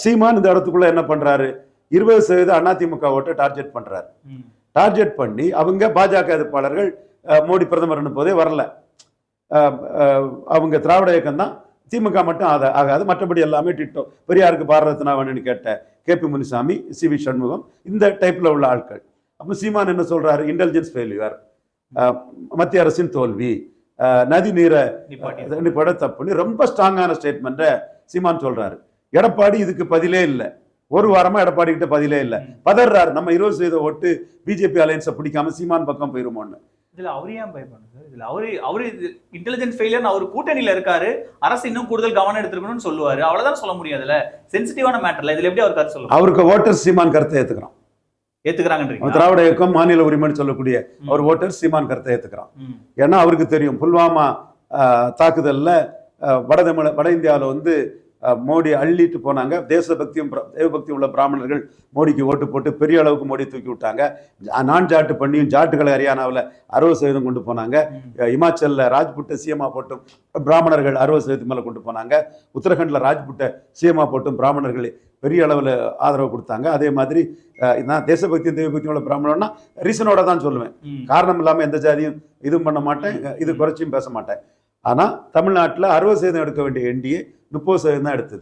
சீமான் இந்த இடத்துக்குள்ள என்ன பண்றாரு, 20% அதிமுக ஓட்டை டார்கெட் பண்றாரு. டார்கெட் பண்ணி அவங்க பாஜக எதிர்ப்பாளர்கள் மோடி பிரதமர்னு போதே வரல, அவங்க திராவிட இயக்கம் தான், திமுக மட்டும் ஆகாது, மற்றபடி எல்லாமே டிட்டோ. பெரியாருக்கு பாரத ரத்னா வேணும்னு கேட்ட KP முனுசாமி, CV சண்முகம், இந்த டைப்ல உள்ள ஆட்கள். அப்ப சீமான் என்ன சொல்றாரு, இன்டெலிஜென்ஸ் ஃபெயிலியர், மத்திய அரசின் தோல்வி, நதி நீரை நிப்பாட்ட தப்புன்னு ரொம்ப ஸ்ட்ராங்கான ஸ்டேட்மெண்ட்டை சீமான் சொல்றாரு. எடப்பாடி இதுக்கு பதிலே இல்லை, ஒரு வாரமா எடப்பாடி கிட்ட பதிலே இல்லை, பதறாரு. நம்ம 20% ஓட்டு பிஜேபி அலையன்ஸை பிடிக்காம சீமான் பக்கம் போயிருமோன்னு. இதுல அவரு ஏன் பயப்படுறாரு சார்? இதுல அவரு இன்டெலிஜென்ஸ் ஃபெயிலியர், அவர் கூட்டணியில இருக்காரு, அரசு இன்னும் கூடுதல் கவனம் எடுத்துக்கணும்னு சொல்லுவாரு, அவ்வளவுதான் சொல்ல முடியும். அதுல சென்சிட்டிவான மேட்டர்ல இதுல எப்படி அவர் கருத்து சொல்லுவார்? அவருக்கு ஓட்டர் சீமான் கருத்தை ஏத்துக்கிறாங்க. திராவிட இயக்கம் மாநில உரிமைன்னு சொல்லக்கூடிய அவர் ஓட்டர் சீமான் கருத்தை ஏத்துக்கிறான். ஏன்னா அவருக்கு தெரியும், புல்வாமா தாக்குதல்ல வட இந்தியாவில் மோடி அள்ளிட்டு போனாங்க. தேசபக்தியும் தேவபக்தியும் உள்ள பிராமணர்கள் மோடிக்கு ஓட்டு போட்டு பெரிய அளவுக்கு மோடி தூக்கி விட்டாங்க. நான் ஜாட்டு பண்ணியும் ஜாட்டுகளை ஹரியானாவில் 60% கொண்டு போனாங்க. இமாச்சலில் ராஜ்புட்டை சிஎம்மா போட்டும் பிராமணர்கள் 60% மேலே கொண்டு போனாங்க. உத்தரகண்டில் ராஜ்புட்டை சிஎம்மா போட்டும் பிராமணர்கள் பெரிய அளவில் ஆதரவு கொடுத்தாங்க. அதே மாதிரி நான் தேசபக்தியும் தேவபக்தியும் உள்ள பிராமணன்னா ரீசனோட தான் சொல்லுவேன், காரணம் இல்லாமல் எந்த ஜாதியும் இதுவும் பண்ண மாட்டேன், இது குறைச்சியும் பேச மாட்டேன். ஆனால் தமிழ்நாட்டில் 60% எடுக்க வேண்டிய NDA 30% தான் எடுத்தது.